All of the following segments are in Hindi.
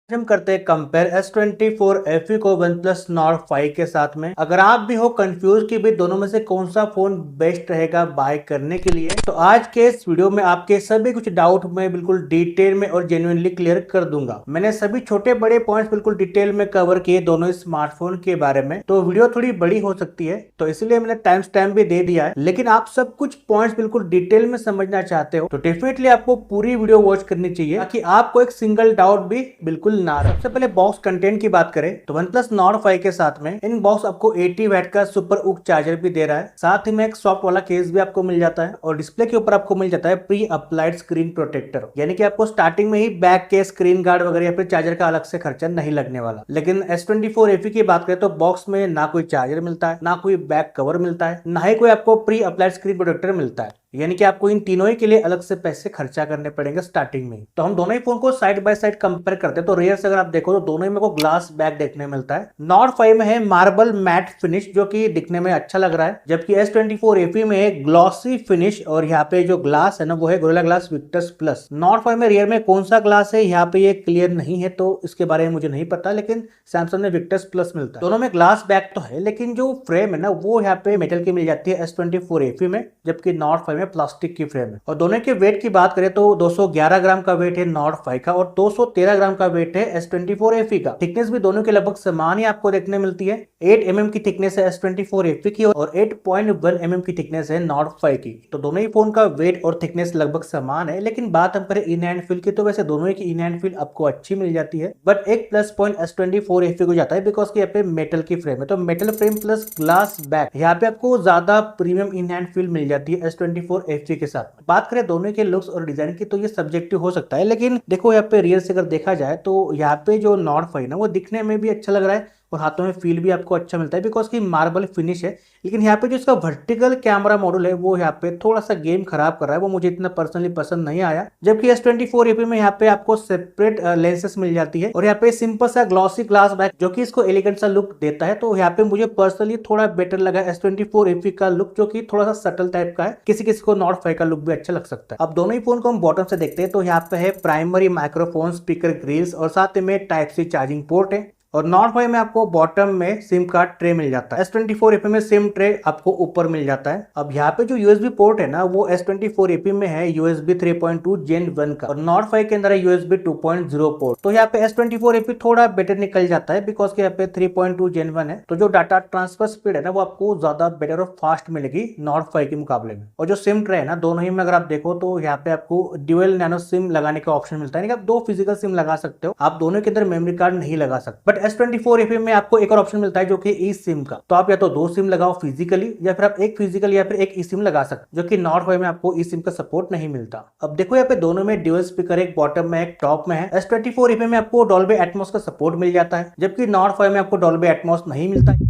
हम करते हैं कंपेयर S24 FE को OnePlus Nord 5 के साथ में। अगर आप भी हो कंफ्यूज कि भाई दोनों में से कौन सा फोन बेस्ट रहेगा बाय करने के लिए, तो आज के इस वीडियो में आपके सभी कुछ डाउट मैं बिल्कुल डिटेल में और जेन्युइनली क्लियर कर दूंगा। मैंने सभी छोटे बड़े पॉइंट्स बिल्कुल डिटेल में कवर किए दोनों स्मार्टफोन के बारे में, तो वीडियो थोड़ी बड़ी हो सकती है, तो इसलिए मैंने टाइम स्टैम्प भी दे दिया है। लेकिन आप सब कुछ पॉइंट्स बिल्कुल डिटेल में समझना चाहते हो तो डेफिनेटली आपको पूरी वीडियो वॉच करनी चाहिए ताकि आपको एक सिंगल डाउट भी बिल्कुल ना रहे। सबसे पहले बॉक्स कंटेंट की बात करें तो OnePlus Nord 5 के साथ में इन बॉक्स आपको 80 वैट का सुपर ऊक चार्जर भी दे रहा है, साथ ही में एक सॉफ्ट वाला केस भी आपको मिल जाता है और डिस्प्ले के ऊपर आपको मिल जाता है प्री अप्लाइड स्क्रीन प्रोटेक्टर, यानी कि आपको स्टार्टिंग में ही बैक के स्क्रीन गार्ड वगैरह या फिर चार्जर का अलग से खर्चा नहीं लगने वाला। लेकिन S24 FE की बात करें तो बॉक्स में ना कोई चार्जर मिलता है, ना कोई बैक कवर मिलता है, ना ही कोई आपको प्री अप्लाइड स्क्रीन प्रोटेक्टर मिलता है, यानी कि आपको इन तीनों ही के लिए अलग से पैसे खर्चा करने पड़ेंगे स्टार्टिंग में। तो हम दोनों ही फोन को साइड बाय साइड कंपेयर करते हैं तो रेयर से अगर आप देखो तो दोनों ही में को ग्लास बैक देखने मिलता है। Nord 5 में है मार्बल मैट फिनिश जो कि दिखने में अच्छा लग रहा है, जबकि S24 FE में है ग्लॉसी फिनिश और यहाँ पे जो ग्लास है ना वो है gorilla glass Victus plus. Nord 5 में रियर में कौन सा ग्लास है यहाँ पे ये क्लियर नहीं है तो इसके बारे में मुझे नहीं पता, लेकिन सैमसंग में विक्टस प्लस मिलता है। दोनों में ग्लास बैक तो है लेकिन जो फ्रेम है ना वो यहाँ पे मेटल की मिल जाती है S24 FE में, जबकि Nord 5 में प्लास्टिक की फ्रेम है। और दोनों के वेट की बात करें तो 211 ग्राम का वेट है Nord 5 का और 213 ग्राम का वेट है S24 FE का। थिकनेस भी दोनों के लगभग समान ही आपको देखने मिलती है। 8 mm की थिकनेस है S24 FE की और 8.1 mm की थिकनेस है Nord 5 की। तो दोनों ही फोन का वेट और थिकनेस लगभग समान है, लेकिन बात हम करें इन हैंड फील की तो वैसे दोनों ही की इन हैंड फील आपको अच्छी मिल जाती है। बट एक प्लस पॉइंट S24 FE को जाता है बिकॉज की यहाँ पे मेटल की फ्रेम है, तो metal frame plus glass back यहाँ पे आपको ज्यादा प्रीमियम इन हैंड फील मिल जाती है S24 FE के साथ। बात करें दोनों के लुक्स और डिजाइन की तो ये सब्जेक्टिव हो सकता है, लेकिन देखो यहाँ पे रियल से अगर देखा जाए तो यहाँ पे जो Nord 5 ना वो दिखने में भी अच्छा लग रहा है और हाथों में फील भी आपको अच्छा मिलता है बिकॉज की मार्बल फिनिश है। लेकिन यहाँ पे जो इसका वर्टिकल कैमरा मॉड्यूल है वो यहाँ पे थोड़ा सा गेम खराब कर रहा है, वो मुझे इतना पर्सनली पसंद नहीं आया। जबकि S24 FE में यहाँ पे आपको सेपरेट लेंसेस मिल जाती है और यहाँ पे सिंपल सा ग्लॉसी ग्लास बैक जो कि इसको एलिगेंट सा लुक देता है, तो यहाँ पे मुझे पर्सनली थोड़ा बेटर लगा S24 FE का लुक जो कि थोड़ा सा सटल टाइप का है। किसी किसी को Nord 5 का लुक भी अच्छा लग सकता है। अब दोनों ही फोन को हम बॉटम से देखते हैं तो यहाँ पे है प्राइमरी माइक्रोफोन स्पीकर ग्रिल्स और साथ में टाइप सी चार्जिंग पोर्ट है। और Nord 5 में आपको बॉटम में सिम कार्ड ट्रे मिल जाता है, S24 FE में सिम ट्रे आपको ऊपर मिल जाता है। अब यहाँ पे जो USB पोर्ट है ना वो S24 FE में है USB 3.2 Gen 1 का और Nord 5 के अंदर है USB 2.0 पोर्ट। तो यहाँ पे S24 FE थोड़ा बेटर निकल जाता है बिकॉज के यहाँ पे 3.2 Gen 1 है, तो जो डाटा ट्रांसफर स्पीड है ना वो आपको ज्यादा बेटर और फास्ट मिलेगी Nord 5 के मुकाबले में। और जो सिम ट्रे है ना दोनों ही में अगर आप देखो तो यहाँ पे आपको ड्यूअल नैनो सिम लगाने का ऑप्शन मिलता है, आप दो फिजिकल सिम लगा सकते हो, आप दोनों के अंदर मेमोरी कार्ड नहीं लगा सकते। बट S24 FE में आपको एक और ऑप्शन मिलता है जो कि ई सिम का, तो आप या तो दो सिम लगाओ फिजिकली या फिर आप एक फिजिकल या फिर एक ई सिम लगा सकते, जो कि Nord 5 में आपको ई सिम का सपोर्ट नहीं मिलता। अब देखो यहाँ पे दोनों में ड्यूअल स्पीकर एक बॉटम में एक टॉप में है। S24 FE में आपको डॉल्बी एटमॉस का सपोर्ट मिल जाता है, जबकि Nord 5 में आपको डॉल्बी एटमॉस नहीं मिलता है।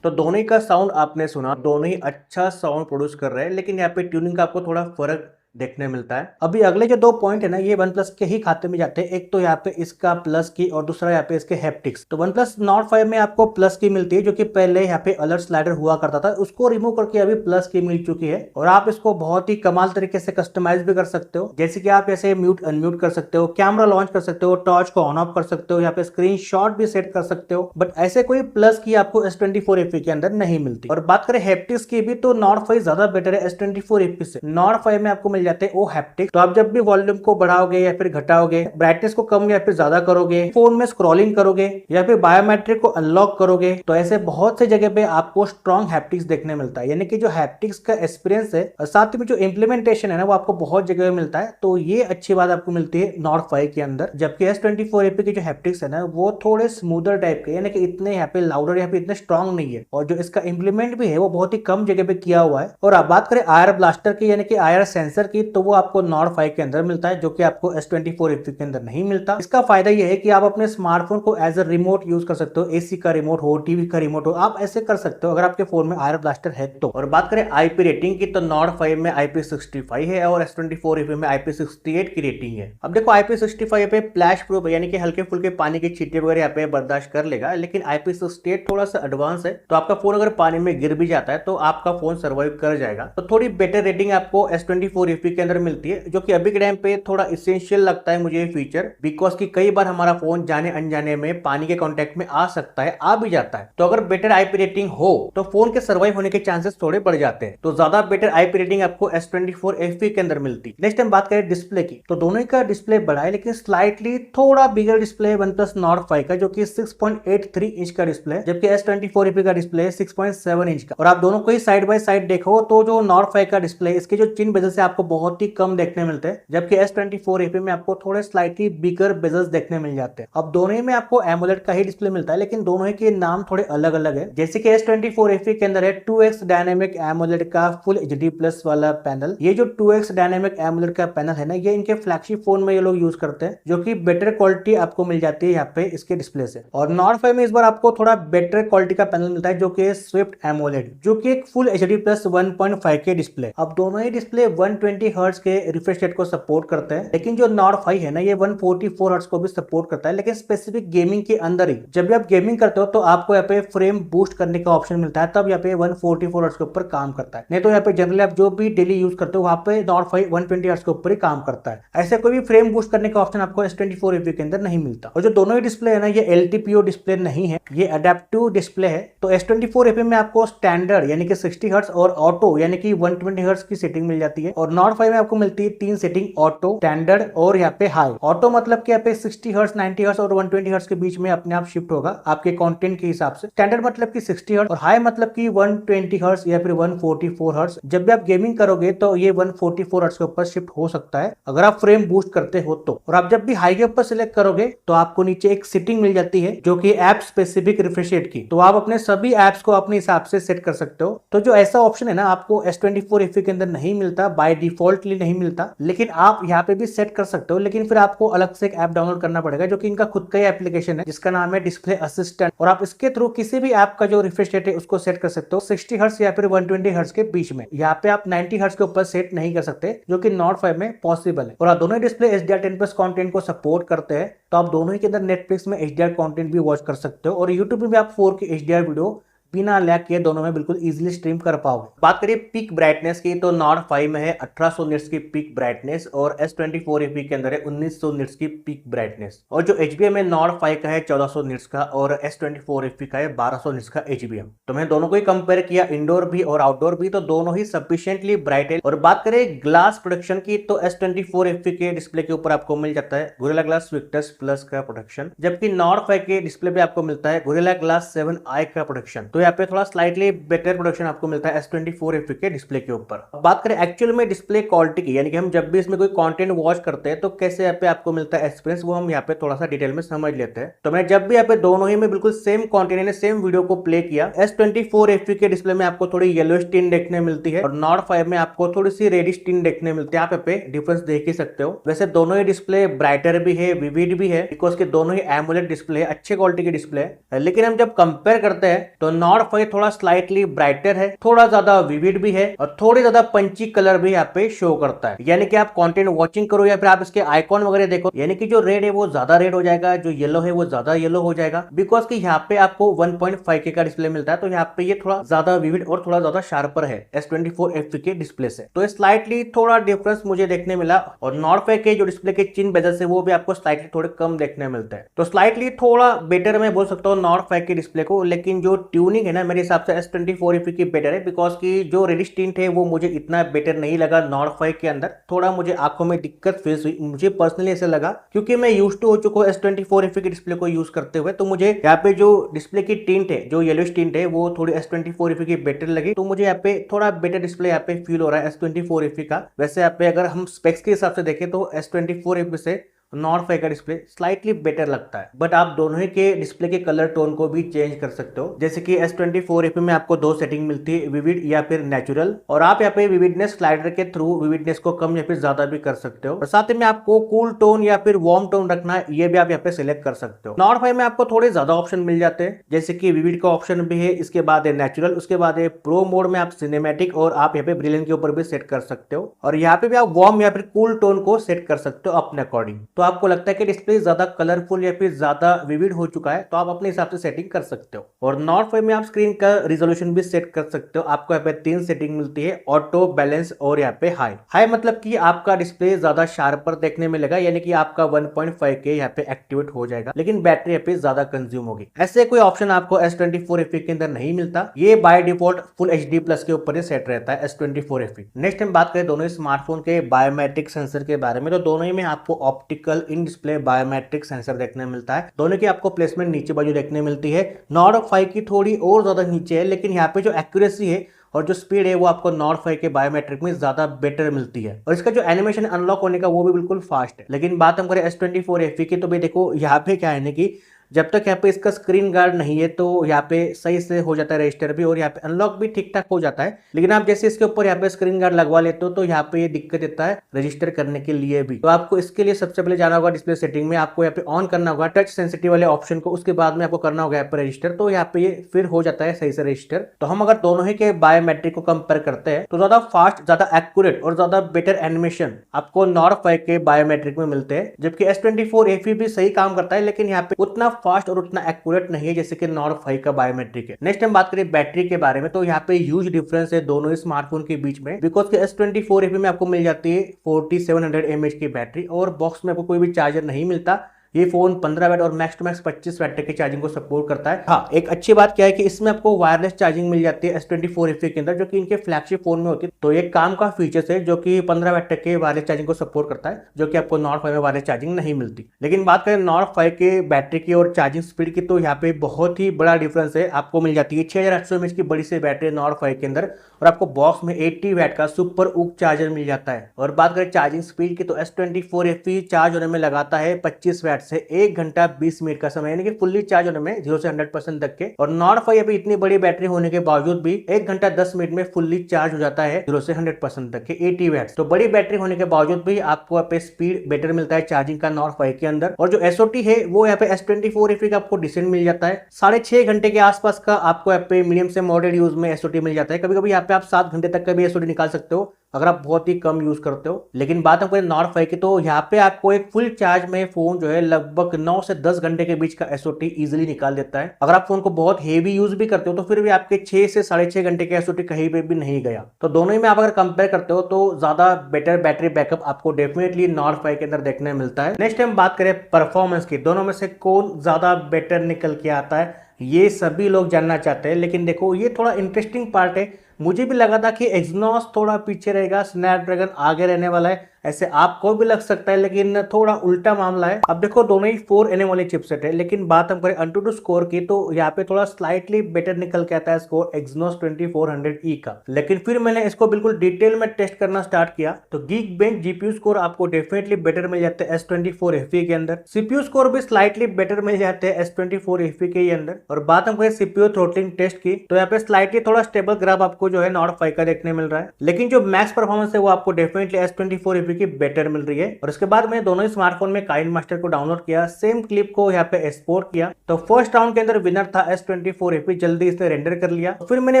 तो दोनों ही का साउंड आपने सुना, दोनों ही अच्छा साउंड प्रोड्यूस कर रहे हैं, लेकिन यहाँ पे ट्यूनिंग का आपको थोड़ा फर्क देखने मिलता है। अभी अगले जो दो पॉइंट है ना ये OnePlus के ही खाते में जाते हैं, एक तो यहाँ पे इसका प्लस की और दूसरा यहाँ पे इसके हैप्टिक्स। तो OnePlus Nord 5 में आपको प्लस की मिलती है जो कि पहले यहाँ पे अलर्ट स्लाइडर हुआ करता था, उसको रिमूव करके अभी प्लस की मिल चुकी है और आप इसको बहुत ही कमाल तरीके से कस्टमाइज भी कर सकते हो, जैसे कि आप ऐसे म्यूट अनम्यूट कर सकते हो, कैमरा लॉन्च कर सकते हो, टॉर्च को ऑन ऑफ कर सकते हो, यहाँ पे स्क्रीन शॉट भी सेट कर सकते हो। बट ऐसे कोई प्लस की आपको S24 FE के अंदर नहीं मिलती। और बात करें हैप्टिक्स की भी तो Nord 5 ज्यादा बेटर है S24 FE से। Nord 5 में आपको मिल जाते हैं वो हैप्टिक्स, तो आप जब भी वॉल्यूम को बढ़ाओगे या फिर घटाओगे, ब्राइटनेस को कम या फिर ज्यादा करोगे, फोन में स्क्रॉलिंग करोगे या फिर बायोमेट्रिक को अनलॉक करोगे, तो ऐसे बहुत से जगह पे आपको स्ट्रॉन्ग हैप्टिक्स देखने मिलता है, यानी कि जो हैप्टिक्स का एक्सपीरियंस है और साथ में जो इम्प्लीमेंटेशन है ना वो आपको बहुत जगह मिलता है। तो ये अच्छी बात आपको मिलती है Nord 5 के अंदर। जबकि S24 FE की जो हैप्टिक्स है ना वो थोड़े स्मूदर टाइप के, यानी कि इतने यहाँ पे लाउडर यहाँ पे इतने स्ट्रॉन्ग नहीं है, और जो इसका इम्प्लीमेंट भी है वो बहुत ही कम जगह पे किया हुआ है। और अब बात करें IR ब्लास्टर की यानी कि IR सेंसर की, तो वो आपको नॉर्ड 5 के अंदर मिलता है, जो कि आपको S24 FE के अंदर नहीं मिलता। इसका फायदा ये है कि आप अपने स्मार्टफोन को एज अ रिमोट यूज कर सकते हो, एसी का रिमोट हो, टीवी का रिमोट हो, आप ऐसे कर सकते हो अगर आपके फोन में आयर ब्लास्टर है तो। और बात करें आईपी रेटिंग की, तो नॉर्ड 5 में IP65 है और S24 FE में IP68 की रेटिंग है। अब देखो IP65 पे फ्लैश प्रूफ यानी कि हल्के फुल्के पानी की छींटे वगैरह यहाँ पे बर्दाश्त कर लेगा, लेकिन IP68 थोड़ा सा एडवांस है, तो आपका फोन अगर पानी में गिर भी जाता है तो आपका फोन सर्वाइव कर जाएगा। तो थोड़ी बेटर रेटिंग आपको S24 FE के अंदर मिलती है, जो कि अभी के टाइम पे थोड़ा इसेंशियल लगता है मुझे ये फीचर, बिकॉज कि कई बार हमारा फोन जाने अनजाने में पानी के कांटेक्ट में आ सकता है, आ भी जाता है। तो अगर बेटर आईपी रेटिंग हो तो फोन के सर्वाइव होने के चांसेस थोड़े बढ़ जाते हैं। तो ज्यादा बेटर आईपी रेटिंग आपको S24 FE के अंदर मिलती है। नेक्स्ट टाइम बात करें डिस्प्ले की, तो दोनों का डिस्प्ले बड़ा है, लेकिन स्लाइटली थोड़ा बिगर डिस्प्ले है OnePlus Nord 5 का, जो कि 6.83 इंच का डिस्प्ले है, जबकि S24 FE का डिस्प्ले है 6.7 इंच का। और आप दोनों को ही साइड बाय साइड देखो तो जो Nord 5 का डिस्प्ले, इसके जो चिन बेजल से आपको बहुत ही कम देखने मिलते हैं, जबकि S24 FE में आपको थोड़े स्लाइटली बिगर बेजल्स देखने मिल जाते हैं। अब दोनों ही में आपको एमोलेड का ही डिस्प्ले मिलता है, लेकिन दोनों ही के नाम थोड़े अलग अलग है। जैसे कि S24 FE के अंदर है 2x डायनेमिक एमोलेड का फुल HD प्लस वाला पैनल। ये जो 2x डायनेमिक एमोलेड का पैनल है ना, ये इनके फ्लैगशिप फोन में ये लोग यूज करते हैं, जो कि बेटर क्वालिटी आपको मिल जाती है यहाँ पे इसके डिस्प्ले से। और Nord 5 में इस बार आपको थोड़ा बेटर क्वालिटी का पैनल मिलता है, जो कि स्विफ्ट एमोलेड, जो कि एक फुल HD प्लस 1.5 के डिस्प्ले। अब दोनों ही डिस्प्ले 120 हर्ट्ज के रिफ्रेश रेट को सपोर्ट करते हैं, लेकिन जो Nord 5 है ना, ये 144 हर्ट्ज को भी सपोर्ट करता है, लेकिन स्पेसिफिक गेमिंग के अंदर ही। जब भी आप गेमिंग करते हो तो आपको यहाँ पे फ्रेम बूस्ट करने का ऑप्शन मिलता है, तब यहाँ पे 144 हर्ट्ज के ऊपर काम करता है। नहीं तो यहाँ पे जनरली आप जो भी डेली यूज करते हो वहां पे Nord 5 120 हर्ट्ज के ऊपर ही काम करता है। ऐसे कोई भी फ्रेम बूस्ट करने का ऑप्शन आपको S24 FE के अंदर नहीं मिलता। और जो दोनों ही डिस्प्ले है ना, ये LTPO डिस्प्ले नहीं है, ये अडेप्टिव डिस्प्ले है। तो S24 FE में आपको स्टैंडर्ड यानी कि 60 हर्ट्ज और ऑटो यानी कि 120 हर्ट्ज की सेटिंग मिल जाती है, और Nord 5 में आपको मिलती है 3 सेटिंग, ऑटो, स्टैंडर्ड और यहाँ पे हाई। ऑटो मतलब कि यहाँ पे 60 हर्ट्ज, 90 हर्ट्ज और 120 हर्ट्ज के बीच में अपने आप शिफ्ट होगा आपके कंटेंट के हिसाब से। स्टैंडर्ड मतलब कि 60 हर्ट्ज और हाई मतलब कि 120 हर्ट्ज या फिर 144 हर्ट्ज। जब भी आप गेमिंग करोगे तो ये 144 हर्ट्ज के ऊपर शिफ्ट हो सकता है अगर आप फ्रेम बूस्ट करते हो तो। और आप जब भी हाई के ऊपर सिलेक्ट करोगे तो आपको नीचे एक सेटिंग मिल जाती है, जो कि ऐप स्पेसिफिक रिफ्रेश रेट की। तो आप अपने सभी एप्स को अपने हिसाब से सेट कर सकते हो। तो जो ऐसा ऑप्शन है ना, आपको S24 FE के अंदर नहीं मिलता, बाय डिफॉल्टली नहीं मिलता, लेकिन आप यहाँ पे भी सेट कर सकते हो। लेकिन फिर आपको अलग से एक ऐप डाउनलोड करना पड़ेगा, जो कि इनका खुद का ही एप्लीकेशन है, जिसका नाम है डिस्प्ले असिस्टेंट। और आप इसके थ्रू किसी भी ऐप का जो रिफ्रेश रेट है उसको सेट कर सकते हो 60 हर्ट्ज या फिर 120 हर्ट्ज के बीच में। यहाँ पे आप 90 हर्ट्ज के ऊपर सेट नहीं कर सकते, जो कि Nord 5 में पॉसिबल है। और दोनों डिस्प्ले HDR10+ कंटेंट को सपोर्ट करते हैं, तो आप दोनों ही के अंदर नेटफ्लिक्स में HDR कंटेंट भी वॉच कर सकते हो, और यूट्यूब में भी आप 4K HDR वीडियो बिना लैग किए दोनों में बिल्कुल इजीली स्ट्रीम कर पाओगे। बात करिए पीक ब्राइटनेस की, तो Nord 5 में है 1800 निट्स की पीक ब्राइटनेस और S24 FE के अंदर है 1900 निट्स की पीक ब्राइटनेस। और जो HBM है Nord 5 का है 1400 निट्स का और S24 FE का है 1200 निट्स का HBM। तो मैं दोनों को ही कंपेयर किया, इंडोर भी और आउटडोर भी, तो दोनों ही सफिशिएंटली ब्राइट है। और बात करें ग्लास प्रोडक्शन की, तो S24 FE के डिस्प्ले के ऊपर आपको मिल जाता है Gorilla Glass Victus Plus का प्रोडक्शन, जबकि Nord 5 के डिस्प्ले पे आपको मिलता है Gorilla Glass 7i का प्रोडक्शन। तो यहाँ पे थोड़ा स्लाइटली बेटर प्रोडक्शन आपको मिलता है S24 FE के डिस्प्ले के ऊपर। बात करें एक्चुअल में डिस्प्ले क्वालिटी की, यानी कि हम जब भी इसमें कोई कंटेंट वॉच करते हैं तो कैसे यहाँ पे आपको मिलता है एक्सपीरियंस, वो हम यहाँ पे थोड़ा सा डिटेल में समझ लेते हैं। तो मैं जब भी यहाँ पे दोनों ही में बिल्कुल सेम कंटेंट ने सेम वीडियो को प्ले किया, S24 FE के डिस्प्ले में आपको थोड़ी येलो टिन देखने मिलती है और Nord 5 में आपको थोड़ी सी रेडिश टिन देखने मिलती है। आप यहाँ पे डिफरेंस देख ही सकते हो। वैसे दोनों ही डिस्प्ले ब्राइटर भी है, विविड भी है, बिकॉज के दोनों ही एमोलेड डिस्प्ले है, अच्छे क्वालिटी के डिस्प्ले है। लेकिन हम जब कंपेयर करते हैं तो Nord 5 थोड़ा स्लाइटली ब्राइटर है, थोड़ा ज्यादा विविड भी है और थोड़ी ज्यादा पंची कलर भी यहाँ पे शो करता है। यानी कि आप कंटेंट वॉचिंग करो या फिर आप इसके आइकॉन वगैरह देखो, यानी कि जो रेड है वो ज्यादा रेड हो जाएगा, जो येलो है वो ज्यादा येलो हो जाएगा, बिकॉज कि यहाँ पे आपको 1.5K का डिस्प्ले मिलता है। तो यहाँ पे ये थोड़ा ज्यादा विविड और थोड़ा ज्यादा शार्पर है S24 FE के डिस्प्ले से। तो स्लाइटली थोड़ा डिफरेंस मुझे देखने मिला। और Nord 5 के जो डिस्प्ले के चिन बेजल से वो भी आपको स्लाइटली थोड़े कम देखने मिलते हैं। तो स्लाइटली थोड़ा बेटर मैं बोल सकता हूँ Nord 5 के डिस्प्ले को, लेकिन जो ट्यूनिंग है ना मेरे हिसाब से S24 FE की बेटर है, बिकॉज की जो रेडिश टिंट है वो मुझे इतना बेटर नहीं लगा Nord 5 के अंदर। थोड़ा मुझे आंखों में दिक्कत फेस हुई, मुझे पर्सनली ऐसा लगा, क्योंकि मैं यूज्ड टू हो चुका हूँ S24 FE के डिस्प्ले को यूज करते हुए। तो मुझे यहाँ पे जो डिस्प्ले की टिंट है, जो येलो टिंट है, वो थोड़ी S24 FE की बेटर लगी। तो मुझे यहाँ पे थोड़ा बेटर डिस्प्ले यहाँ पे फील हो रहा है S24 FE का। वैसे यहाँ पे अगर हम स्पेक्स के हिसाब से देखें तो S24 FE से नॉर्ड 5 का डिस्प्ले स्लाइटली बेटर लगता है। बट आप दोनों ही के डिस्प्ले के कलर टोन को भी चेंज कर सकते हो। जैसे कि S24 FE में आपको दो सेटिंग मिलती है, विविड या फिर नेचुरल, और आप यहाँ पे विविडनेस स्लाइडर के थ्रू विविडनेस को कम या फिर ज्यादा भी कर सकते हो। और साथ में आपको कूल टोन या फिर वार्म टोन रखना है, ये भी आप यहाँ पे सिलेक्ट कर सकते हो। नॉर्ड 5 में आपको थोड़े ज्यादा ऑप्शन मिल जाते हैं, जैसे कि विविड का ऑप्शन भी है, इसके बाद है नेचुरल, उसके बाद है प्रो मोड में आप सिनेमैटिक और आप यहाँ पे ब्रिलियंट के ऊपर भी सेट कर सकते हो, और यहाँ पे भी आप वार्म या फिर कूल टोन को सेट कर सकते हो अपने अकॉर्डिंग। तो आपको लगता है कि डिस्प्ले ज्यादा कलरफुल या फिर ज्यादा विविड हो चुका है तो आप अपने हिसाब से सेटिंग कर सकते हो। और नॉर्ड 5 में आप स्क्रीन का रिजोल्यूशन भी सेट कर सकते हो। आपको यहाँ पे 3 सेटिंग मिलती है, ऑटो, बैलेंस और यहाँ पे हाई मतलब कि आपका डिस्प्ले ज्यादा शार्पर देखने में लगा, यानी कि आपका 1.5K यहाँ पे एक्टिवेट हो जाएगा, लेकिन बैटरी यहाँ पे ज्यादा कंज्यूम होगी। ऐसे कोई ऑप्शन आपको S24 FE के अंदर नहीं मिलता, ये by default full HD plus के ऊपर ही सेट रहता है S24 FE। नेक्स्ट हम बात करें दोनों ही स्मार्टफोन के बायोमेट्रिक सेंसर के बारे में, तो दोनों ही में आपको optical in display biometric sensor देखने मिलता है। दोनों की आपको प्लेसमेंट नीचे बाजू देखने मिलती है। नॉर्ड 5 की थोड़ी और ज्यादा नीचे है, लेकिन यहाँ पे जो एक्यूरेसी है और जो स्पीड है वो आपको नॉर्ड 5 के बायोमेट्रिक में ज्यादा बेटर मिलती है, और इसका जो एनिमेशन अनलॉक होने का वो भी बिल्कुल फास्ट है। लेकिन बात हम करें S24 FE की, तो भाई देखो यहाँ पे क्या है ना कि जब तक यहाँ पे इसका स्क्रीन गार्ड नहीं है तो यहाँ पे सही से हो जाता है रजिस्टर भी, और यहाँ पे अनलॉक भी ठीक ठाक हो जाता है। लेकिन आप जैसे इसके ऊपर यहाँ पे स्क्रीन गार्ड लगवा लेते हो तो यहाँ पे ये दिक्कत देता है रजिस्टर करने के लिए भी। तो आपको इसके लिए सबसे पहले जाना होगा डिस्प्ले सेटिंग में, आपको यहाँ पे ऑन करना होगा टच सेंसिटिव वाले ऑप्शन को, उसके बाद में आपको करना होगा यहाँ पे रजिस्टर, तो यहाँ पे ये फिर हो जाता है सही से रजिस्टर। तो हम अगर दोनों ही के बायोमेट्रिक को कंपेयर करते हैं तो ज्यादा फास्ट, ज्यादा एक्यूरेट और ज्यादा बेटर एनिमेशन आपको नॉर्ड 5 के बायोमेट्रिक में मिलते हैं, जबकि S24 FE भी सही काम करता है, लेकिन यहाँ पे उतना फास्ट और उतना एक्यूरेट नहीं है जैसे कि नॉर्ड 5 का बायोमेट्रिक है। नेक्स्ट हम बात करें बैटरी के बारे में, तो यहाँ पे ह्यूज डिफरेंस है दोनों ही स्मार्टफोन के बीच में, बिकॉज के S24 FE में आपको मिल जाती है 4700 mAh की बैटरी, और बॉक्स में आपको कोई भी चार्जर नहीं मिलता। ये फोन 15 वाट और मैक्स टू मैक्स 25 वाट तक की चार्जिंग को सपोर्ट करता है। हाँ, एक अच्छी बात क्या है कि इसमें आपको वायरलेस चार्जिंग मिल जाती है S24 FE के अंदर, जो कि इनके फ्लैगशिप फोन में होती है। तो ये काम का फीचर्स है जो कि 15 वाट तक के वायरलेस चार्जिंग को सपोर्ट करता है, जो कि आपको नॉर्ड 5 में वायरलेस चार्जिंग नहीं मिलती। लेकिन बात करें नॉर्ड 5 के बैटरी की और चार्जिंग स्पीड की, तो यहाँ पे बहुत ही बड़ा डिफरेंस है। आपको मिल जाती है 6800 mAh की बड़ी सी बैटरी नॉर्ड 5 के अंदर, और आपको बॉक्स में 80 वाट का सुपर ऊक चार्जर मिल जाता है। और बात करें चार्जिंग स्पीड की, तो S24 FE चार्ज होने में लगाता है 25 वाट से 1 घंटा 20 मिनट का समय, यानी कि फुल्ली चार्ज होने में 0 से 100% तक के। और नॉर्ड 5 अभी इतनी बड़ी बैटरी होने के बावजूद भी 1 घंटा 10 मिनट में फुल्ली चार्ज हो जाता है 0 से 100% तक के 80 वाट। तो बड़ी बैटरी होने के बावजूद भी आपको यहाँ पे स्पीड बेटर मिलता है चार्जिंग का नॉर्ड 5 के अंदर। और जो SOT है वो यहाँ पे S24 FE का आपको डिसेंट मिल जाता है, 6.5 घंटे के आसपास का आपको यहाँ पे मीडियम से मॉडरेट यूज में SOT मिल जाता है। कभी कभी यहाँ पे आप 7 घंटे तक का भी SOT निकाल सकते हो अगर आप बहुत ही कम यूज करते हो। लेकिन बात हम करें नॉर्ड 5 की, तो यहाँ पे आपको एक फुल चार्ज में फोन जो है लगभग 9 से 10 घंटे के बीच का SOT इजीली निकाल देता है। अगर आप फोन को बहुत हेवी यूज भी करते हो तो फिर भी आपके 6 से 6.5 घंटे के SOT कहीं पे भी नहीं गया। तो दोनों ही में आप अगर कंपेयर करते हो तो ज्यादा बेटर बैटरी बैकअप आपको डेफिनेटली नॉर्ड 5 के अंदर देखने मिलता है। नेक्स्ट हम बात करें परफॉर्मेंस की, दोनों में से कौन ज्यादा बेटर निकल के आता है ये सभी लोग जानना चाहते हैं। लेकिन देखो ये थोड़ा इंटरेस्टिंग पार्ट है, मुझे भी लगा था कि एक्सिनोस थोड़ा पीछे रहेगा, स्नैपड्रैगन आगे रहने वाला है, ऐसे आपको भी लग सकता है, लेकिन थोड़ा उल्टा मामला है। अब देखो दोनों ही 4nm वाले चिपसेट है, लेकिन बात हम करें AnTuTu स्कोर की, तो यहाँ पे थोड़ा स्लाइटली बेटर निकल के आता है स्कोर एक्सिनोस 2400E का। लेकिन फिर मैंने इसको बिल्कुल डिटेल में टेस्ट करना स्टार्ट किया तो Geekbench GPU स्कोर आपको डेफिनेटली बेटर मिल जाते हैं S24 FE के अंदर। CPU स्कोर भी स्लाइटली बेटर मिल जाते हैं S24 FE के अंदर। और बात हम करें CPU थ्रोटलिंग टेस्ट की, तो यहाँ पे स्लाइटली थोड़ा स्टेबल ग्राफ आपको जो है नॉर्ड 5 का देखने मिल रहा है, लेकिन जो मैक्स परफॉर्मेंस है वो आपको डेफिनेटली S24 FE की बेटर मिल रही है। और उसके बाद मैंने दोनों ही स्मार्टफोन में काइनमास्टर को डाउनलोड किया, सेम क्लिप को यहाँ पे एक्सपोर्ट किया, तो फर्स्ट राउंड के अंदर विनर था S24 FE, जल्दी इसे रेंडर कर लिया। फिर मैंने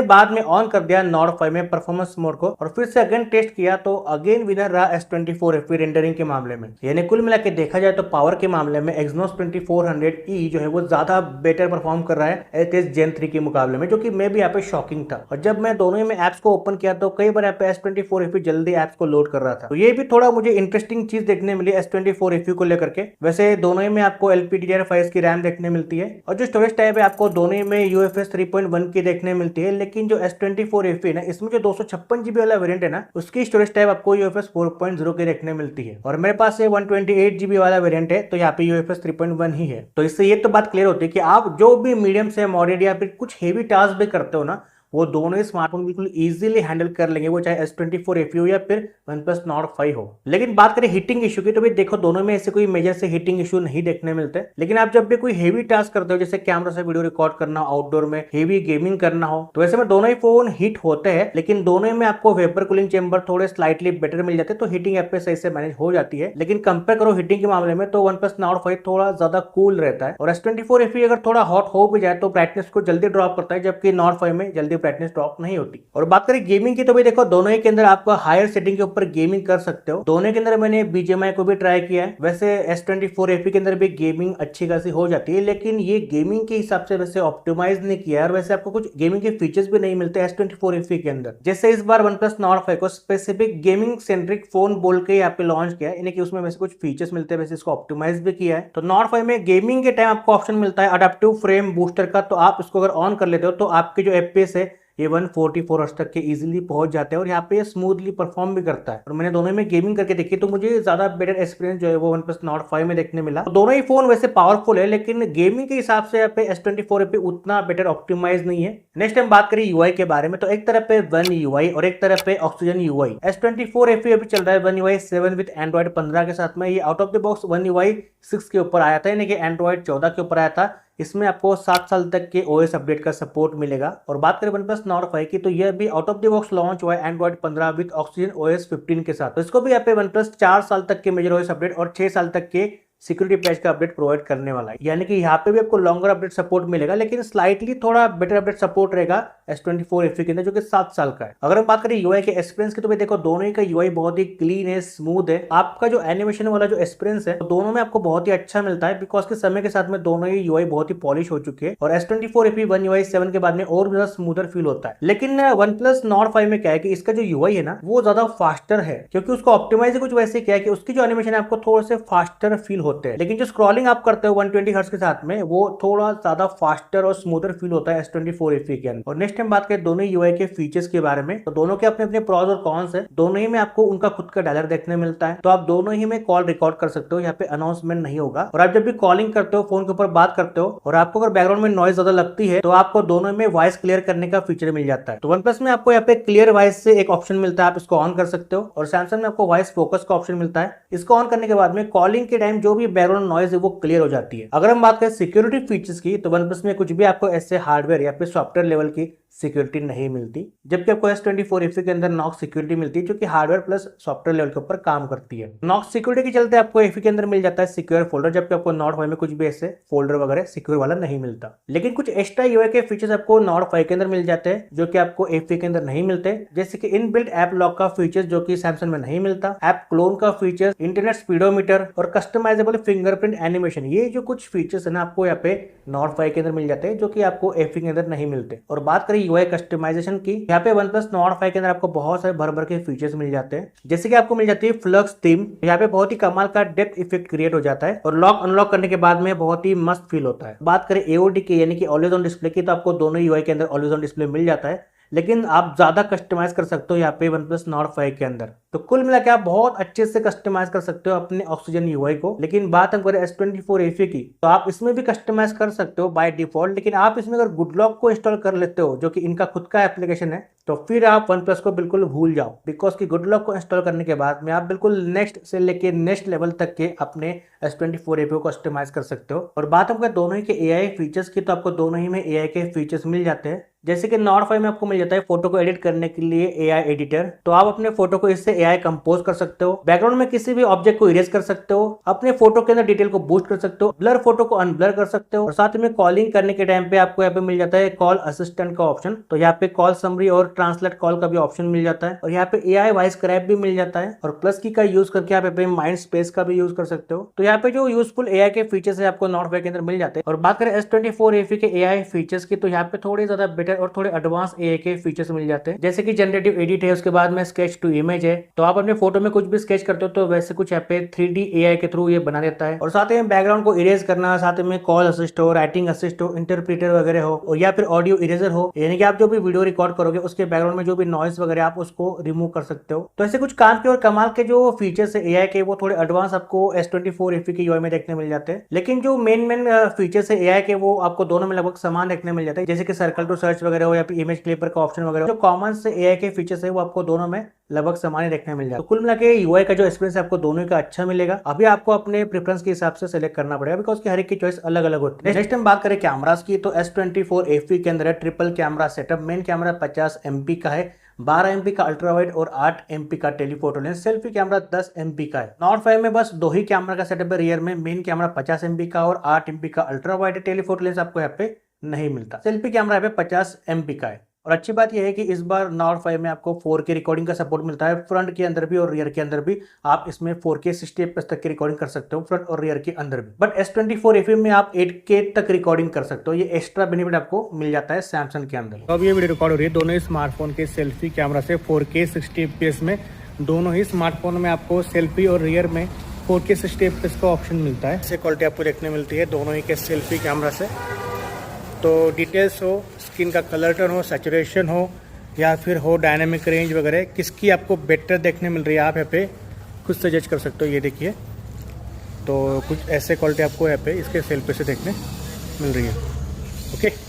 बाद में ऑन कर दिया नॉर्ड 5 में परफॉर्मेंस मोड को, और फिर से अगेन टेस्ट किया तो अगेन विनर रहा S24 FE रेंडरिंग के मामले में। यानी कुल मिला के देखा जाए तो पावर के मामले में एक्सिनोस 2400E जो है वो ज्यादा बेटर परफॉर्म कर रहा है ATES Gen 3 के मुकाबले में, जो कि मैं भी यहाँ पे शॉकिंग था। और जब मैं दोनों ही में एप्स को ओपन किया तो कई बार यहाँ पे S24 FE जल्दी एप्स को लोड कर रहा था, तो ये भी थोड़ा मुझे इंटरेस्टिंग चीज देखने मिली S24 FE को लेकर के। वैसे दोनों ही में आपको LPDDR5 की रैम देखने मिलती है, और जो स्टोरेज टाइप है आपको दोनों ही में UFS 3.1 की देखने मिलती है। लेकिन जो S24 FE ना, इसमें जो 256 GB वाला वेरिएंट है ना, उसकी स्टोरेज टाइप आपको UFS 4.0 की देखने मिलती है, और मेरे पास 128 GB वाला वेरिएंट है, तो यहाँ पे UFS 3.1 ही है। तो इससे ये तो बात क्लियर होती है कि आप जो भी मीडियम से मॉडरेट या फिर कुछ हेवी टास्क भी करते हो ना, वो दोनों ही स्मार्टफोन बिल्कुल इजीली हैंडल कर लेंगे, वो चाहे S24 FE हो या फिर OnePlus Nord 5 हो। लेकिन बात करें हीटिंग इशू की, तो भाई देखो दोनों में ऐसे कोई मेजर से हीटिंग इशू नहीं देखने मिलते। लेकिन आप जब भी कोई हेवी टास्क करते हो, जैसे कैमरा से वीडियो रिकॉर्ड करना, आउटडोर में हेवी गेमिंग करना हो, तो वैसे में दोनों ही फोन हीट होते हैं, लेकिन दोनों में आपको वेपर कूलिंग चेंबर थोड़े स्लाइटली बेटर मिल जाते हैं, तो हीटिंग ऐप पे सही से मैनेज हो जाती है। लेकिन कंपेयर करो हीटिंग के मामले में तो OnePlus Nord 5 थोड़ा ज्यादा कूल रहता है, और S24 FE अगर थोड़ा हॉट हो भी जाए तो ब्राइटनेस को जल्दी ड्रॉप करता है, जबकि Nord 5 में जल्दी ब्राइटनेस ड्रॉप नहीं होती। और बात करें गेमिंग की, तो भाई देखो दोनों ही के अंदर आप हायर सेटिंग के ऊपर गेमिंग कर सकते हो। दोनों के अंदर मैंने BGMI को भी ट्राई किया है। वैसे S24 FE के अंदर भी गेमिंग अच्छी खासी हो जाती है, लेकिन ये गेमिंग के हिसाब से वैसे ऑप्टिमाइज नहीं किया है, और वैसे आपको कुछ गेमिंग के फीचर्स भी नहीं मिलते S24 FE के अंदर। जैसे इस बार OnePlus Nord 5 को स्पेसिफिक गेमिंग सेंट्रिक फोन बोल के यहाँ पे लॉन्च किया है, यानी कि उसमें वैसे कुछ फीचर्स मिलते हैं, वैसे इसको ऑप्टिमाइज भी किया है। तो Nord 5 में गेमिंग के टाइम आपको ऑप्शन मिलता है अडेप्टिव फ्रेम बूस्टर का, तो आप इसको अगर ऑन कर लेते हो तो आपके जो FPS है ये 144 हर्ट्ज तक के इजीली पहुंच जाते हैं, और यहाँ पे ये स्मूथली परफॉर्म भी करता है। और मैंने दोनों में गेमिंग करके देखी तो मुझे ज्यादा बेटर एक्सपीरियंस जो है वो OnePlus Nord 5 में देखने मिला। तो दोनों ही फोन वैसे पावरफुल है, लेकिन गेमिंग के हिसाब से यहाँ पे S24 पे उतना बेटर ऑप्टिमाइज नहीं है। नेक्स्ट हम बात करें UI के बारे में, तो एक तरफ पे One UI और एक तरफ पे Oxygen UI। S24 FE अभी चल रहा है One UI 7 विद Android 15 के साथ में। ये out of the box One UI 6 के ऊपर आया था, यानी कि Android 14 के ऊपर आया था। इसमें आपको 7 साल तक के OS अपडेट का सपोर्ट मिलेगा। और बात करें OnePlus Nord 5 की, तो यह भी out of the box launch हुआ है Android 15 विद Oxygen OS 15 के साथ। तो इसको भी यहाँ पे OnePlus 4 साल तक के मेजर OS अपडेट और 6 साल तक के सिक्योरिटी पैच का अपडेट प्रोवाइड करने वाला है, यानी कि यहाँ पे भी आपको लॉन्गर अपडेट सपोर्ट मिलेगा, लेकिन स्लाइटली थोड़ा बेटर अपडेट सपोर्ट रहेगा S24 FE के अंदर, जो कि 7 साल का है। अगर हम बात करें UI के एक्सपीरियंस की, तो भाई देखो दोनों ही का UI बहुत ही क्लीन है, स्मूथ है। आपका जो एनिमेशन वाला जो एक्सपीरियंस है तो दोनों में आपको बहुत ही अच्छा मिलता है, बिकॉज के समय के साथ में दोनों ही UI बहुत ही पॉलिश हो चुके हैं, और S24 FE One UI 7 के बाद में और ज्यादा स्मूथर फील होता है। लेकिन OnePlus Nord 5 में क्या है कि इसका जो UI है ना वो ज्यादा फास्टर है, क्योंकि उसको ऑप्टिमाइज कुछ वैसे किया है कि उसकी जो एनिमेशन है आपको थोड़े से फास्टर फील होते हैं, लेकिन जो स्क्रॉलिंग आप करते हो 120 हर्ट्ज के साथ में वो थोड़ा ज्यादा फास्टर और स्मूथर फील होता है S24 FE के अंदर। और नेक्स्ट हम बात करें दोनों UI के फीचर्स के बारे में, तो दोनों के अपने अपने प्रॉस और कॉन्स है। दोनों ही में आपको उनका खुद का डायलर देखने मिलता है, तो आप दोनों ही में कॉल रिकॉर्ड कर सकते हो, यहाँ पे अनाउंसमेंट नहीं होगा। और आप जब भी कॉलिंग करते हो, फोन के ऊपर बात करते हो, और आपको अगर बैकग्राउंड में नॉइज ज्यादा लगती है तो आपको दोनों में वॉइस क्लियर करने का फीचर मिल जाता है। तो OnePlus में आपको यहाँ पे क्लियर वॉइस से एक ऑप्शन मिलता है, आप इसको ऑन कर सकते हो। और Samsung में आपको वॉइस फोकस का ऑप्शन मिलता है, इसको ऑन करने के बाद में कॉलिंग के टाइम जो भी बैकग्राउंड नॉइज है वो क्लियर हो जाती है। अगर हम बात करें सिक्योरिटी फीचर्स की, तो OnePlus में कुछ भी आपको ऐसे हार्डवेयर या फिर सॉफ्टवेयर लेवल की सिक्योरिटी नहीं मिलती, जबकि आपको S24 FE के अंदर नॉक्स सिक्योरिटी मिलती है, जो कि हार्डवेयर प्लस सॉफ्टवेयर लेवल के ऊपर काम करती है। नॉक्स सिक्योरिटी के चलते आपको FE के अंदर मिल जाता है सिक्योर फोल्डर, जबकि आपको Nord 5 में कुछ भी ऐसे फोल्डर वगैरह सिक्योर वाला नहीं मिलता। लेकिन कुछ एक्स्ट्रा UI के फीचर्स आपको Nord 5 के अंदर मिल जाते हैं, जो कि आपको FE के अंदर नहीं मिलते, जैसे कि इनबिल्ट ऐप लॉक का फीचर्स जो कि Samsung में नहीं मिलता, ऐप क्लोन का फीचर, इंटरनेट स्पीडोमीटर और कस्टमाइजेबल फिंगरप्रिंट एनिमेशन। ये जो कुछ फीचर्स है ना आपको यहाँ पे Nord 5 के अंदर मिल जाते हैं, जो कि आपको FE के अंदर नहीं मिलते। और बात करें UI कस्टमाइजेशन की, यहाँ पे OnePlus Nord 5 के अंदर आपको बहुत सारे भर भर के फीचर्स मिल जाते हैं, जैसे कि आपको मिल जाती है फ्लक्स थीम। यहाँ पे बहुत ही कमाल का डेप्थ इफेक्ट क्रिएट हो जाता है, और लॉक अनलॉक करने के बाद में बहुत ही मस्त फील होता है। बात करें AOD की, यानी कि ऑलवेज ऑन डिस्प्ले की, तो आपको दोनों UI के अंदर ऑलवेज ऑन डिस्प्ले मिल जाता है, लेकिन आप ज्यादा कस्टमाइज कर सकते हो यहाँ पे OnePlus Nord 5 के अंदर। तो कुल मिला के आप बहुत अच्छे से कस्टमाइज कर सकते हो अपने Oxygen UI को। लेकिन बात हम करें S24 FE की, तो आप इसमें भी कस्टमाइज कर सकते हो बाय डिफॉल्ट, लेकिन आप इसमें अगर गुडलॉक को इंस्टॉल कर लेते हो, जो कि इनका खुद का एप्लीकेशन है, तो फिर आप OnePlus को बिल्कुल भूल जाओ, बिकॉज की गुडलॉक को इंस्टॉल करने के बाद में आप बिल्कुल नेक्स्ट से लेके नेक्स्ट लेवल तक के अपने S24 FE को कस्टमाइज कर सकते हो। और बात हम करें दोनों ही के AI फीचर्स की, तो आपको दोनों ही में AI के फीचर्स मिल जाते हैं, जैसे कि Nord 5 में आपको मिल जाता है फोटो को एडिट करने के लिए AI एडिटर, तो आप अपने फोटो को इससे AI कंपोज कर सकते हो, बैकग्राउंड में किसी भी ऑब्जेक्ट को इरेज कर सकते हो, अपने फोटो के अंदर डिटेल को बूस्ट कर सकते हो, ब्लर फोटो को अनब्लर कर सकते हो, और साथ में कॉलिंग करने के टाइम पे आपको यहाँ पे मिल जाता है कॉल असिस्टेंट का ऑप्शन, तो यहाँ पे कॉल समरी और ट्रांसलेट कॉल का भी ऑप्शन मिल जाता है, और यहाँ पे AI वॉइस क्रैप भी मिल जाता है, और प्लस की का यूज करके आप यहाँ पे माइंड स्पेस का भी यूज कर सकते हो। तो यहाँ पे जो यूजफुल AI के फीचर्स है आपको Nord 5 के अंदर मिल जाते हैं। और बात करें S24 FE के AI फीचर्स की, तो यहाँ पे थोड़े ज्यादा बेटर और थोड़े एडवांस AI के फीचर्स मिल जाते हैं, जैसे कि जनरेटिव एडिट है, उसके बाद में स्केच टू इमेज है, तो आप अपने फोटो में कुछ भी स्केच करते हो तो वैसे कुछ यहाँ पे 3D AI के थ्रू ये बना देता है। और साथ में बैकग्राउंड को इरेज करना, साथ में कॉल असिस्ट हो, राइटिंग असिस्ट हो, इंटरप्रीटर वगैरह हो, और या फिर ऑडियो इरेजर हो, यानी कि आप जो भी वीडियो रिकॉर्ड करोगे उसके बैकग्राउंड में जो भी नॉइज वगैरह आप उसको रिमूव कर सकते हो। तो ऐसे कुछ काम के और कमाल के जो फीचर्स है AI के, वो थोड़े एडवांस आपको S24 FE के UI में देखने मिल जाते हैं। लेकिन जो मेन फीचर्स है AI के, वो आपको दोनों में लगभग समान देखने मिल जाते हैं, जैसे कि सर्कल टू सर्च वॉइस वगैरह हो या फिर इमेज क्लिपर का ऑप्शन वगैरह, जो कॉमन से एआई के फीचर्स है वो आपको दोनों में लगभग समान देखने मिल जाए। तो कुल मिला के यूआई का जो एक्सपीरियंस है आपको दोनों का अच्छा मिलेगा। अभी आपको अपने प्रेफरेंस के हिसाब से सेलेक्ट करना पड़ेगा, बिकॉज की हर एक की चॉइस अलग अलग होती है। नेक्स्ट टाइम बात करें कैमरास की, तो S24 FE के अंदर triple camera setup. Main camera 50 MP का है, 12 MP का अल्ट्रा वाइड और 8 MP का telephoto lens. Selfie camera 10 MP का है। नॉट 5 में बस 2 ही कैमरा का सेटअप है रियर में। मेन कैमरा 50 MP का और 8 MP का अल्ट्रा वाइड टेलीफोटो लेंस आपको यहाँ पे नहीं मिलता। सेल्फी कैमरा यहाँ पे 50 MP का है। और अच्छी बात यह है कि इस बार नॉट 5 में आपको 4K रिकॉर्डिंग का सपोर्ट मिलता है। फ्रंट के अंदर भी और रियर के अंदर भी आप इसमें 4K 60 FPS तक की रिकॉर्डिंग कर सकते हो, फ्रंट और रियर के अंदर भी। बट S24 FE में आप 8K तक रिकॉर्डिंग कर सकते हो। ये एक्स्ट्रा बेनिफिट आपको मिल जाता है सैमसंग के अंदर। तो अब ये वीडियो रिकॉर्ड हो रही है दोनों ही स्मार्टफोन के सेल्फी कैमरा से 4K 60 FPS में। दोनों ही स्मार्टफोन में आपको सेल्फी और रियर में 4K 60 FPS का ऑप्शन मिलता है। ऐसे क्वालिटी आपको देखने मिलती है दोनों ही के सेल्फी कैमरा से। तो डिटेल्स हो, स्किन का कलर टोन हो, सैचुरेशन हो या फिर हो डायनामिक रेंज वगैरह, किसकी आपको बेटर देखने मिल रही है आप यहाँ पे खुद से जज कर सकते हो। ये देखिए, तो कुछ ऐसे क्वालिटी आपको यहाँ पे इसके सेल्फी से देखने मिल रही है। ओके,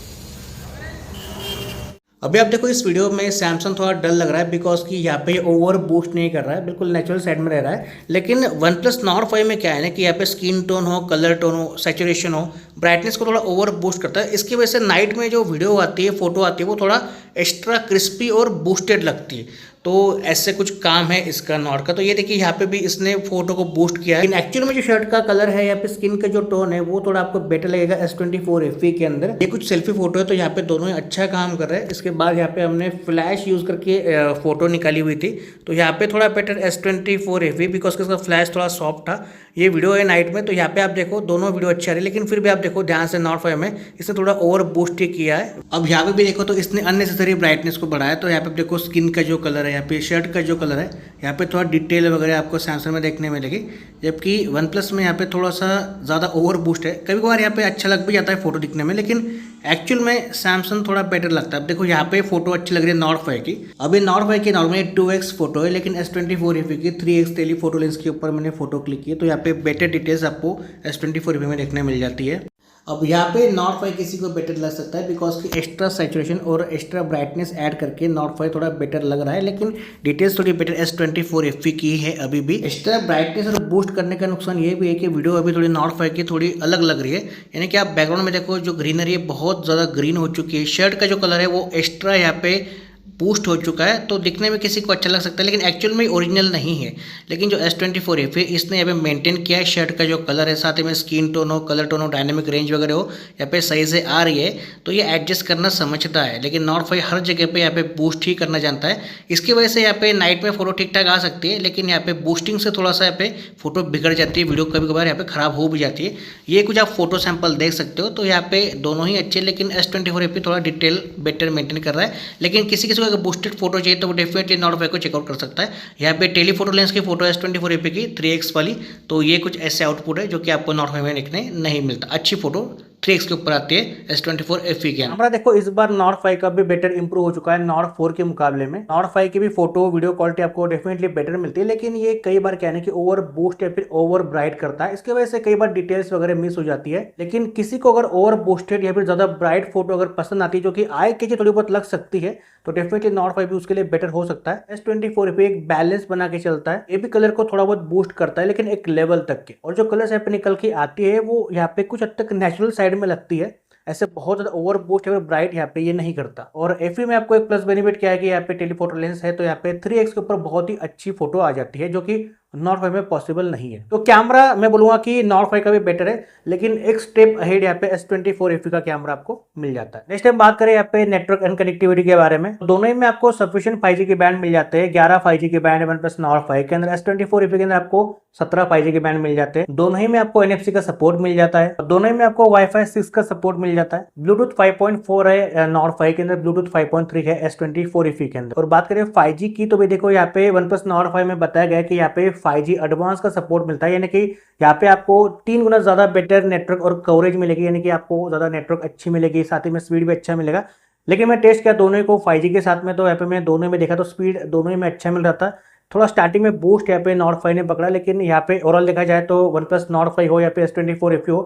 अभी आप देखो इस वीडियो में सैमसंग थोड़ा डल लग रहा है, बिकॉज कि यहाँ पे ओवर बूस्ट नहीं कर रहा है, बिल्कुल नेचुरल साइड में रह रहा है। लेकिन OnePlus Nord 5 में क्या है ना कि यहाँ पे स्किन टोन हो, कलर टोन हो, सैचुरेशन हो, ब्राइटनेस को थोड़ा ओवर बूस्ट करता है। इसकी वजह से नाइट में जो वीडियो आती है, फोटो आती है, वो थोड़ा एक्स्ट्रा क्रिस्पी और बूस्टेड लगती है। तो ऐसे कुछ काम है इसका नॉर्ड का। तो ये देखिए यहाँ पे भी इसने फोटो को बूस्ट किया है। लेकिन एक्चुअल में जो शर्ट का कलर है या फिर स्किन का जो टोन है वो थोड़ा आपको बेटर लगेगा S24 FE के अंदर। ये कुछ सेल्फी फोटो है तो यहाँ पे दोनों ही अच्छा काम कर रहे हैं। इसके बाद यहाँ पे हमने फ्लैश यूज करके फोटो निकाली हुई थी, तो यहाँ पे थोड़ा बेटर S24 FE, बिकॉज इसका फ्लैश थोड़ा सॉफ्ट था। ये वीडियो है नाइट में, तो यहाँ पे आप देखो दोनों वीडियो अच्छे आ रहे, लेकिन फिर भी आप देखो ध्यान से Nord 5 में इसने थोड़ा ओवर बूस्ट ही किया है। अब यहाँ पे भी देखो तो इसने अननेसेसरी ब्राइटनेस को बढ़ाया। तो यहाँ पे देखो स्किन का जो कलर है, यहाँ पे शर्ट का जो कलर है, यहाँ पे थोड़ा डिटेल वगैरह आपको सैमसंग में देखने मिलेगी, जबकि OnePlus में यहाँ पे थोड़ा सा ज़्यादा ओवर बूस्ट है। कभी कभार यहाँ पे अच्छा लग भी जाता है फोटो दिखने में, लेकिन एक्चुअल में सैमसंग थोड़ा बेटर लगता है। अब देखो यहाँ पे फोटो अच्छी लग रही है Nord 5 की। अभी Nord 5 की नॉर्मली 2x फोटो है, लेकिन S24 FE की 3x टेलीफोटो लेंस के ऊपर मैंने फोटो क्लिक की, तो यहाँ पे बेटर डिटेल्स आपको S24 FE में देखने मिल जाती है। अब यहाँ पे Nord 5 किसी को बेटर लग सकता है, बिकॉज की एक्स्ट्रा सैचुरेशन और एक्स्ट्रा ब्राइटनेस ऐड करके Nord 5 थोड़ा बेटर लग रहा है, लेकिन डिटेल्स थोड़ी बेटर S24 FE की है। अभी भी एक्स्ट्रा ब्राइटनेस और बूस्ट करने का नुकसान ये भी है कि वीडियो अभी थोड़ी Nord 5 की थोड़ी अलग लग रही है। यानी कि आप बैकग्राउंड में देखो जो ग्रीनरी है बहुत ज़्यादा ग्रीन हो चुकी है। शर्ट का जो कलर है वो एक्स्ट्रा यहाँ पे बूस्ट हो चुका है, तो दिखने में किसी को अच्छा लग सकता है, लेकिन एक्चुअल में ओरिजिनल नहीं है। लेकिन जो S24 FE इसने यहाँ पे मेंटेन किया है, शर्ट का जो कलर है, साथ ही में स्किन टोन हो, कलर टोन हो, डायनेमिक रेंज वगैरह हो, यहाँ पे सही से आ रही है, तो ये एडजस्ट करना समझता है। लेकिन Nord 5 हर जगह पे यहाँ पे बूस्ट ही करना जानता है। इसकी वजह से यहाँ पे नाइट में फोटो ठीक ठाक आ सकती है, लेकिन यहाँ पे बूस्टिंग से थोड़ा सा यहाँ पे फोटो बिगड़ जाती है, वीडियो कभी कभार यहाँ पे खराब हो भी जाती है। ये कुछ आप फोटो सैंपल देख सकते हो। तो यहाँ पे दोनों ही अच्छे, लेकिन S24 FE थोड़ा डिटेल बेटर मेंटेन कर रहा है। लेकिन किसी किसी को अगर बूस्टेड फोटो तो वो डेफिनेटली Nord 5 को चेकआउट कर सकता है। यहाँ पे टेलीफोटो लेंस की फोटो S24 FE की 3x वाली, तो ये कुछ ऐसे आउटपुट है जो कि आपको Nord 5 में देखने नहीं मिलता। अच्छी फोटो 3x के ऊपर आती है S24 FE के। हमारा देखो इस बार Nord 5 का भी बेटर इंप्रूव हो चुका है Nord 4 के मुकाबले में। Nord 5 की भी फोटो वीडियो क्वालिटी आपको डेफिनेटली बेटर मिलती है, लेकिन ये कई बार कहने की ओवर बूस्ट या फिर ओवर ब्राइट करता है। इसकी वजह से कई बार डिटेल्स वगैरह मिस हो जाती है। लेकिन किसी को अगर ओवर बूस्टेड या फिर ज्यादा ब्राइट फोटो अगर पसंद आती है, जो कि आई के थोड़ी बहुत लग सकती है, तो डेफिनेटली Nord 5 भी उसके लिए बेटर हो सकता है। S24 FE एक बैलेंस बना के चलता है। ये भी कलर को थोड़ा बहुत बूस्ट करता है, लेकिन एक लेवल तक के। और जो कलर यहाँ पे निकल के आती है वो यहाँ पे कुछ हद तक नेचुरल साइड में लगती है। ऐसे बहुत ज्यादा ओवर बूस्ट या ब्राइट यहाँ पे ये नहीं करता। और FE में आपको एक प्लस बेनिफिट क्या है कि यहाँ पे टेलीफोटो लेंस है, तो यहाँ पे 3x के ऊपर बहुत ही अच्छी फोटो आ जाती है, जो कि Nord 5 में पॉसिबल नहीं है। तो कैमरा मैं बोलूंगा कि Nord 5 का भी बेटर है, लेकिन एक स्टेप अहेड यहाँ पे S24 FE का कैमरा आपको मिल जाता है। नेक्स्ट टाइम बात करें यहाँ पे नेटवर्क एंड कनेक्टिविटी के बारे में, तो दोनों ही में आपको सफिशिएंट 5G के बैंड मिल जाते हैं। 11 5G के बैंड OnePlus Nord 5 के अंदर, S24 FE के अंदर आपको 17 5G के बैंड मिल जाते हैं। दोनों ही में आपको NFC का सपोर्ट मिल जाता है, और दोनों ही में आपको Wi-Fi 6 का सपोर्ट मिल जाता है। ब्लूटूथ 5.4 है Nord 5 के अंदर, ब्लूटूथ 5.3 है S24 FE के अंदर। और बात करें 5G की, तो भी देखो यहाँ पे OnePlus Nord 5 में बताया गया कि यहाँ पे 5G एडवांस का सपोर्ट मिलता है, यानी कि यहाँ पे आपको 3 गुना ज्यादा बेटर नेटवर्क और कवरेज मिलेगी, यानी कि आपको ज्यादा नेटवर्क अच्छी मिलेगी, साथ ही में स्पीड भी अच्छा मिलेगा। लेकिन मैं टेस्ट किया दोनों को 5G के साथ में, तो यहाँ पे मैं दोनों में देखा तो स्पीड दोनों ही में अच्छा मिल रहा था। थोड़ा स्टार्टिंग में बूस्ट यहाँ पे Nord 5 ने पकड़ा, लेकिन यहाँ पे ओवरऑल देखा जाए तो OnePlus Nord 5 हो या फिर S24 FE हो,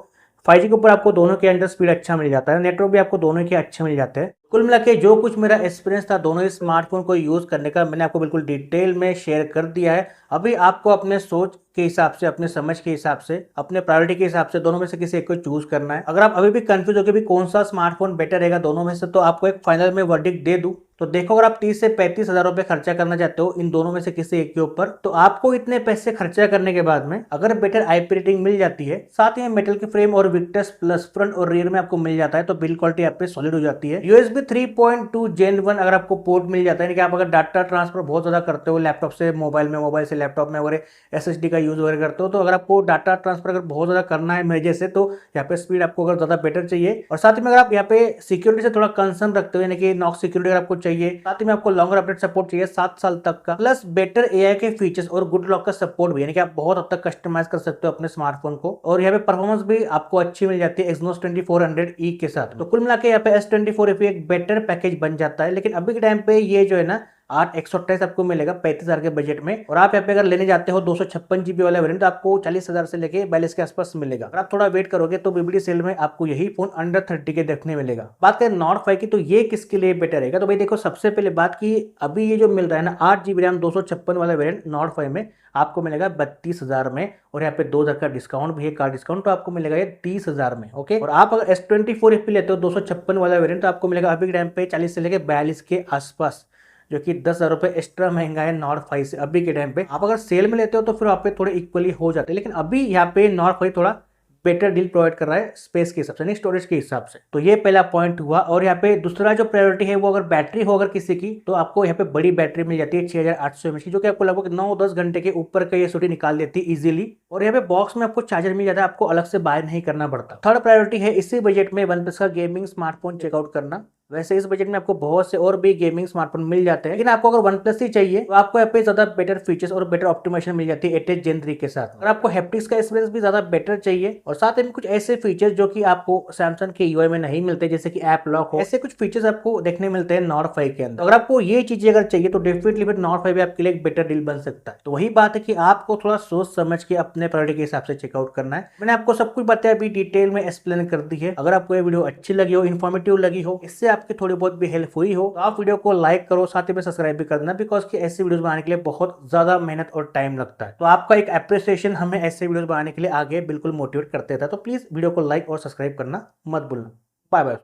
5G के ऊपर आपको दोनों के अंदर स्पीड अच्छा मिल जाता है, नेटवर्क भी आपको दोनों के अच्छे मिल जाते हैं। कुल मिला के जो कुछ मेरा एक्सपीरियंस था दोनों ही स्मार्टफोन को यूज करने का, मैंने आपको बिल्कुल डिटेल में शेयर कर दिया है। अभी आपको अपने सोच के हिसाब से, अपने समझ के हिसाब से, अपने प्रायोरिटी के हिसाब से दोनों में से किसी एक को चूज करना है। अगर आप अभी भी कंफ्यूज हो कि भी कौन सा स्मार्टफोन बेटर रहेगा दोनों में से, तो आपको एक फाइनल में वर्डिक्ट दे दूं तो देखो, अगर आप 30 से 35 हजार रुपए खर्चा करना चाहते हो इन दोनों में से किसी एक के ऊपर, तो आपको इतने पैसे खर्चा करने के बाद में अगर बेटर आईपी रेटिंग मिल जाती है, साथ ही मेटल के फ्रेम और विक्टर्स प्लस फ्रंट और रियर में आपको मिल जाता है, तो बिल्ड क्वालिटी आप पे सॉलिड हो जाती है। यूएसबी 3.2 Gen 1 अगर आपको पोर्ट मिल जाता है, यानी कि आप अगर डाटा ट्रांसफर बहुत ज्यादा करते हो लैपटॉप से मोबाइल में, मोबाइल से लैपटॉप में वगैरह एसएसडी का यूज वगैरह करते हो, तो अगर आपको डाटा ट्रांसफर अगर बहुत ज्यादा करना है मेरे जैसे, तो यहाँ पे स्पीड आपको अगर ज्यादा बेटर चाहिए। और साथ ही में अगर आप यहाँ पे सिक्योरिटी से थोड़ा कंसर्न रखते हो, यानी कि नॉक सिक्योरिटी अगर आपको चाहिए, साथ ही में आपको लॉन्गर अपडेट सपोर्ट चाहिए 7 साल तक का, प्लस बेटर एआई के फीचर्स और गुड लॉक का सपोर्ट भी, यानी कि आप बहुत हद तक कस्टमाइज कर सकते हो अपने स्मार्टफोन को। और यहाँ पे परफॉर्मेंस भी आपको अच्छी मिल जाती है Exynos 2400E के साथ। तो कुल मिला के यहाँ पे S24 FE एक बेटर पैकेज बन जाता है। लेकिन अभी के टाइम पे ये जो है ना 8/128 आपको मिलेगा 35,000 के बजट में। और आप यहाँ पे अगर लेने जाते हो 256 GB वाला वेरिएंट, तो आपको 40,000 से लेके 42 के आसपास मिलेगा। अगर आप थोड़ा वेट करोगे तो बीबीडी सेल में आपको यही फोन अंडर 30 के देखने मिलेगा। बात करें नॉट 5 की, तो ये किसके लिए बेटर रहेगा, तो भाई देखो, सबसे पहले बात की अभी ये जो मिल रहा है ना 8 GB रैम 256 वाला वेरिएंट नॉट 5 में आपको मिलेगा 32,000 में, और यहाँ पे 2,000 का डिस्काउंट भी है, कार्ड डिस्काउंट, तो आपको मिलेगा ये 30,000 में। ओके, और आप अगर S24 FE लेते हो 256 वाला वेरिएंट, तो आपको मिलेगा अभी के टाइम पे 40 से लेके 42 के आसपास, जो कि 10,000 रुपए एक्स्ट्रा महंगा है नॉट 5 से अभी के टाइम पे। आप अगर सेल में लेते हो तो फिर आप पे थोड़े इक्वली हो जाते हैं, लेकिन अभी यहाँ पे नॉट 5 थोड़ा बेटर डील प्रोवाइड कर रहा है स्पेस के हिसाब से, नहीं स्टोरेज के हिसाब से। तो ये पहला पॉइंट हुआ। और यहाँ पे दूसरा जो प्रायोरिटी है वो अगर बैटरी हो अगर किसी की, तो आपको यहाँ पे बड़ी बैटरी मिल जाती है 6800 mAh की, जो कि आपको लगभग 9-10 घंटे के ऊपर का ये सूटी निकाल देती है इजीली। और यहाँ पे बॉक्स में आपको चार्जर मिल जाता है, आपको अलग से बाय नहीं करना पड़ता। थर्ड प्रायोरिटी है इसी बजट में OnePlus का गेमिंग स्मार्टफोन चेकआउट करना। वैसे इस बजट में आपको बहुत से और भी गेमिंग स्मार्टफोन मिल जाते हैं, लेकिन आपको अगर OnePlus ही चाहिए तो आपको यहाँ पे ज्यादा बेटर फीचर्स और बेटर ऑप्टिमाइजेशन मिल जाती है 8 Gen 3 के साथ। अगर आपको हैप्टिक्स का एक्सपीरियंस भी ज्यादा बेटर चाहिए, और साथ में कुछ ऐसे फीचर्स जो कि आपको सैमसंग के यूआई में नहीं मिलते, जैसे कि ऐप लॉक हो, ऐसे कुछ फीचर्स आपको देखने मिलते हैं नॉट 5 के अंदर। अगर आपको ये चीजें अगर चाहिए तो डेफिनेटली फिर नॉट 5 आपके लिए एक बेटर डील बन सकता है। तो वही बात है कि आपको थोड़ा सोच समझ के अपने प्रायोरिटी के हिसाब से चेकआउट करना है। मैंने आपको सब कुछ बताया, अभी डिटेल में एक्सप्लेन कर दी है। अगर आपको ये वीडियो अच्छी लगी हो, इन्फॉर्मेटिव लगी हो, इससे आपकी थोड़ी बहुत भी हेल्प हुई हो, तो आप वीडियो को लाइक करो, साथ ही में सब्सक्राइब भी कर देना, बिकॉज कि ऐसे वीडियोस बनाने के लिए बहुत ज्यादा मेहनत और टाइम लगता है। तो आपका एक अप्रिसिएशन हमें ऐसे वीडियोस बनाने के लिए आगे बिल्कुल मोटिवेट करते था। तो प्लीज वीडियो को लाइक और सब्सक्राइब करना मत भूलना। Bye bye.